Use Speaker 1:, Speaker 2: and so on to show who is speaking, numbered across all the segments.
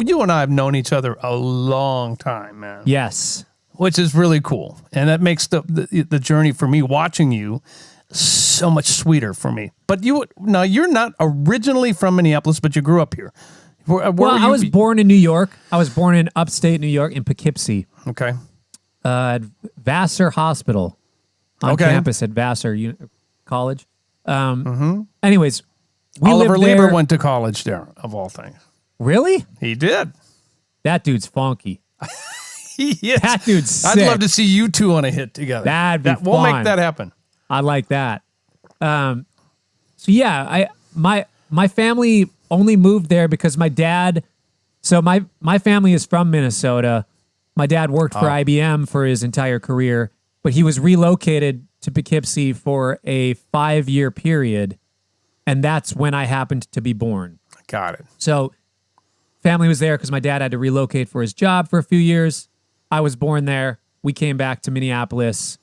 Speaker 1: you and I have known each other a long time, man.
Speaker 2: Yes.
Speaker 1: Which is really cool. And that makes the journey for me watching you so much sweeter for me. But you're not originally from Minneapolis, but you grew up here.
Speaker 2: I was born in New York. I was born in upstate New York in Poughkeepsie.
Speaker 1: Okay.
Speaker 2: At Vassar Hospital on campus at Vassar College. Anyways,
Speaker 1: Oliver Lieber went to college there, of all things.
Speaker 2: Really?
Speaker 1: He did.
Speaker 2: That dude's funky.
Speaker 1: He is.
Speaker 2: That dude's sick.
Speaker 1: I'd love to see you two on a hit together. We'll make that happen.
Speaker 2: I like that. So yeah, my family only moved there because my dad. So my family is from Minnesota. My dad worked for IBM for his entire career, but he was relocated to Poughkeepsie for a 5-year period, and that's when I happened to be born.
Speaker 1: Got it.
Speaker 2: So family was there because my dad had to relocate for his job for a few years. I was born there. We came back to Minneapolis,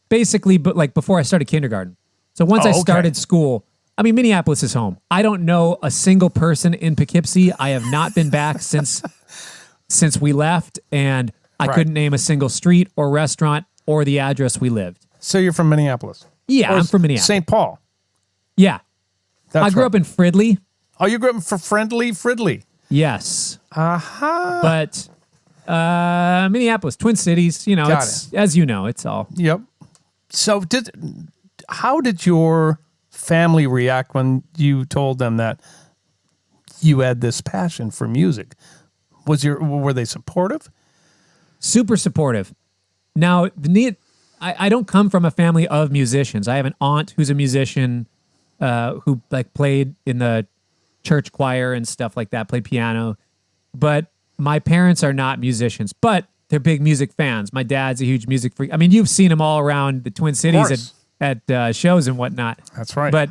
Speaker 2: basically, but like before I started kindergarten. So once I started school, I mean, Minneapolis is home. I don't know a single person in Poughkeepsie. I have not been back since we left, and I couldn't name a single street or restaurant or the address we lived.
Speaker 1: So you're from Minneapolis?
Speaker 2: Yeah, I'm from Minneapolis.
Speaker 1: St. Paul?
Speaker 2: Yeah. I grew up in Fridley.
Speaker 1: Oh, you grew up for Fridley?
Speaker 2: Yes.
Speaker 1: Uh-huh.
Speaker 2: But Minneapolis, Twin Cities, as you know, it's all.
Speaker 1: Yep. So how did your family react when you told them that you had this passion for music? Were they supportive?
Speaker 2: Super supportive. Now, I don't come from a family of musicians. I have an aunt who's a musician who like played in the church choir and stuff like that, played piano. But my parents are not musicians, but they're big music fans. My dad's a huge music freak. I mean, you've seen him all around the Twin Cities at shows and whatnot.
Speaker 1: That's right.
Speaker 2: But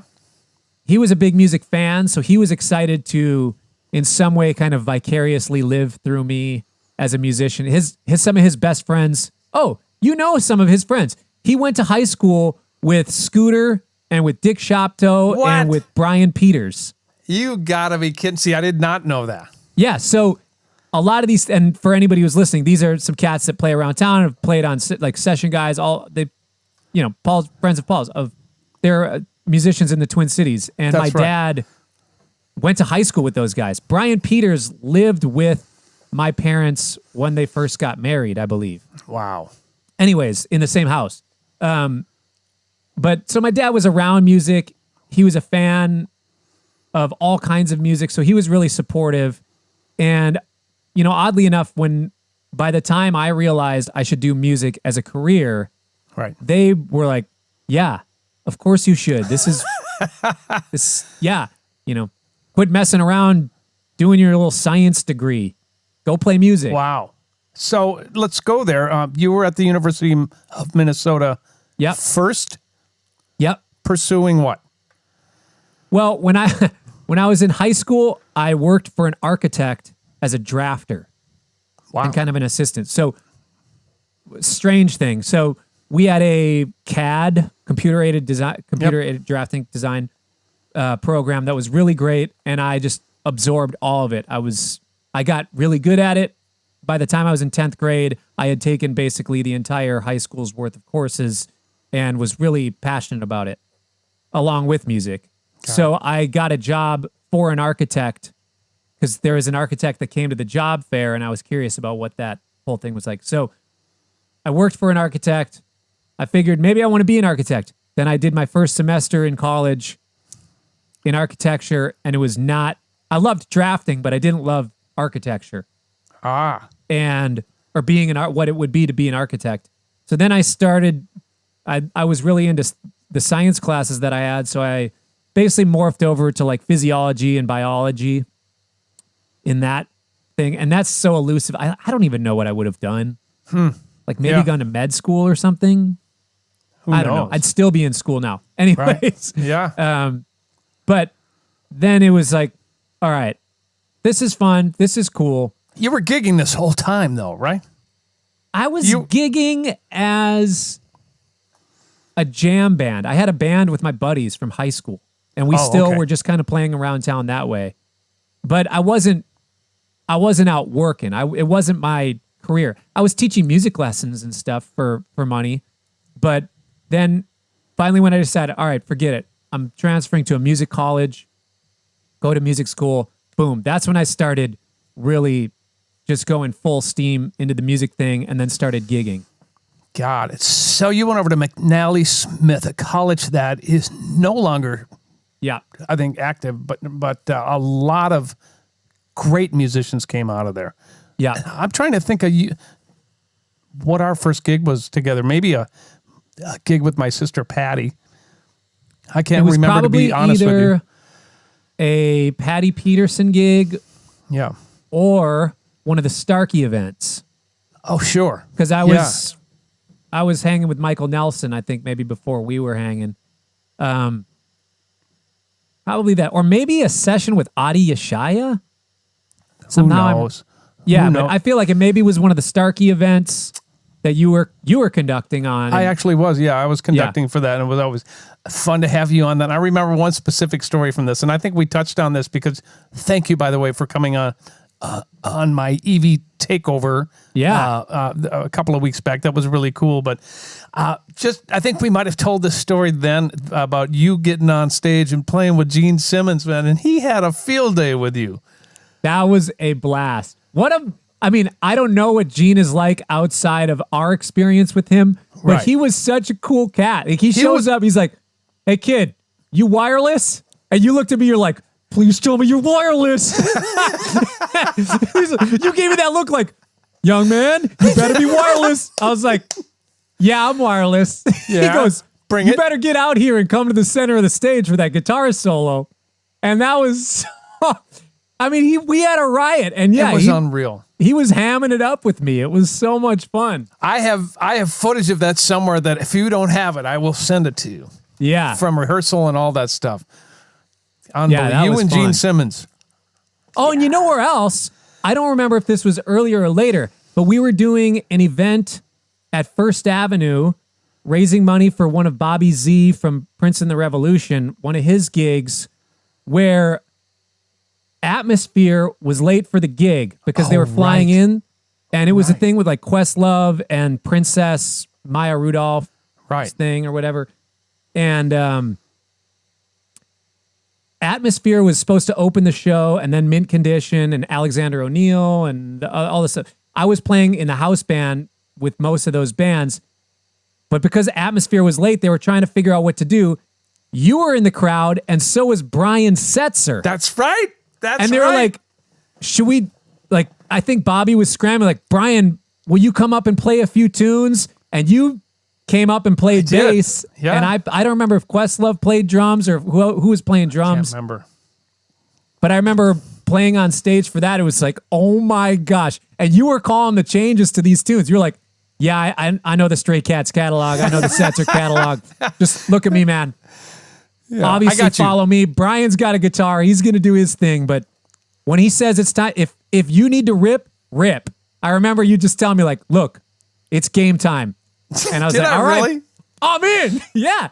Speaker 2: he was a big music fan, so he was excited to, in some way, kind of vicariously live through me as a musician. Some of his best friends. Oh, you know some of his friends. He went to high school with Scooter and with Dick Shopto and with Brian Peters.
Speaker 1: You gotta be kidding. See, I did not know that.
Speaker 2: Yeah, so a lot of these, and for anybody who's listening, these are some cats that play around town, have played on like session guys, Paul's friends of Paul's, they're musicians in the Twin Cities. And my dad went to high school with those guys. Brian Peters lived with my parents when they first got married, I believe.
Speaker 1: Wow.
Speaker 2: Anyways, in the same house. But so my dad was around music. He was a fan of all kinds of music. So he was really supportive. And, oddly enough, by the time I realized I should do music as a career, they were like, yeah, of course you should. This is, quit messing around doing your little science degree. Go play music.
Speaker 1: Wow. So let's go there. You were at the University of Minnesota first?
Speaker 2: Yep.
Speaker 1: Pursuing what?
Speaker 2: Well, when I was in high school, I worked for an architect as a drafter.
Speaker 1: Wow.
Speaker 2: And kind of an assistant. So, strange thing. So, we had a CAD, computer-aided drafting design program that was really great, and I just absorbed all of it. I got really good at it. By the time I was in 10th grade, I had taken basically the entire high school's worth of courses and was really passionate about it, along with music. So I got a job for an architect because there was an architect that came to the job fair, and I was curious about what that whole thing was like. So I worked for an architect. I figured maybe I want to be an architect. Then I did my first semester in college in architecture, and it was not... I loved drafting, but I didn't love architecture. Or being what it would be to be an architect. So then I started... I was really into the science classes that I had, so I basically morphed over to like physiology and biology in that thing. And that's so elusive. I don't even know what I would have done. Like maybe gone to med school or something. I don't know. I'd still be in school now. Anyways.
Speaker 1: Right. Yeah.
Speaker 2: But then it was like, all right, this is fun. This is cool.
Speaker 1: You were gigging this whole time though, right?
Speaker 2: I was gigging as a jam band. I had a band with my buddies from high school, and we were just kind of playing around town that way. But I wasn't I wasn't out working. It wasn't my career. I was teaching music lessons and stuff for money. But then finally when I decided, all right, forget it. I'm transferring to a music college, go to music school. Boom. That's when I started really just going full steam into the music thing and then started gigging.
Speaker 1: Got it. So you went over to McNally Smith, a college that is no longer,
Speaker 2: Yeah.
Speaker 1: I think, active, but a lot of great musicians came out of there.
Speaker 2: Yeah.
Speaker 1: I'm trying to think of what our first gig was together. Maybe a gig with my sister Patty. I can't remember, to be honest with you.
Speaker 2: Either a Patty Peterson gig,
Speaker 1: Yeah.
Speaker 2: or one of the Starkey events.
Speaker 1: Oh, sure.
Speaker 2: Because I was hanging with Michael Nelson, I think maybe before we were hanging. Probably that. Or maybe a session with Adi Yeshaya.
Speaker 1: Who knows?
Speaker 2: Yeah, but I feel like it maybe was one of the Starkey events that you were conducting on.
Speaker 1: I actually was. Yeah, I was conducting for that, and it was always fun to have you on that. I remember one specific story from this, and I think we touched on this because thank you, by the way, for coming on my EV takeover.
Speaker 2: Yeah.
Speaker 1: A couple of weeks back. That was really cool. But I think we might have told this story then about you getting on stage and playing with Gene Simmons, man, and he had a field day with you.
Speaker 2: That was a blast. I don't know what Gene is like outside of our experience with him, but
Speaker 1: Right.
Speaker 2: he was such a cool cat. Like he shows up, he's like, "Hey kid, you wireless?" And you looked at me, you're like, "Please tell me you're wireless." He's like, you gave me that look like, "Young man, you better be wireless." I was like, "Yeah, I'm wireless."
Speaker 1: Yeah,
Speaker 2: He goes,
Speaker 1: bring
Speaker 2: "You
Speaker 1: it."
Speaker 2: better get out here and come to the center of the stage for that guitar solo." And that was, we had a riot, and yeah,
Speaker 1: It was unreal.
Speaker 2: he was hamming it up with me. It was so much fun.
Speaker 1: I have footage of that somewhere that if you don't have it, I will send it to you
Speaker 2: Yeah.
Speaker 1: from rehearsal and all that stuff. Unbelievable.
Speaker 2: that
Speaker 1: You
Speaker 2: was
Speaker 1: and
Speaker 2: fun.
Speaker 1: Gene Simmons.
Speaker 2: Oh, and you know where else? I don't remember if this was earlier or later, but we were doing an event at First Avenue, raising money for one of Bobby Z from Prince and the Revolution, one of his gigs, where Atmosphere was late for the gig because they were flying
Speaker 1: right.
Speaker 2: in, and it was a thing with like Questlove and Princess Maya Rudolph
Speaker 1: Right.
Speaker 2: thing or whatever. And Atmosphere was supposed to open the show, and then Mint Condition and Alexander O'Neill and all this stuff. I was playing in the house band with most of those bands, but because Atmosphere was late, they were trying to figure out what to do. You were in the crowd, and so was Brian Setzer.
Speaker 1: That's right.
Speaker 2: And they were like, should we, like, I think Bobby was scrambling, like, "Brian, will you come up and play a few tunes?" And you came up and played
Speaker 1: did.
Speaker 2: bass.
Speaker 1: Yeah.
Speaker 2: And I don't remember if Questlove played drums or who was playing
Speaker 1: I
Speaker 2: drums.
Speaker 1: can't remember.
Speaker 2: But I remember playing on stage for that. It was like, oh my gosh. And you were calling the changes to these tunes. You're like, "Yeah, I know the Stray Cats catalog. I know the Setzer catalog. Just look at me, man.
Speaker 1: Yeah,
Speaker 2: Obviously,
Speaker 1: I got you.
Speaker 2: follow me. Brian's got a guitar. He's going to do his thing. But when he says it's time, if you need to rip, rip." I remember you just telling me, like, "Look, it's game time." And I was
Speaker 1: Did
Speaker 2: like,
Speaker 1: I
Speaker 2: "All right,
Speaker 1: really?
Speaker 2: I'm in." Yeah.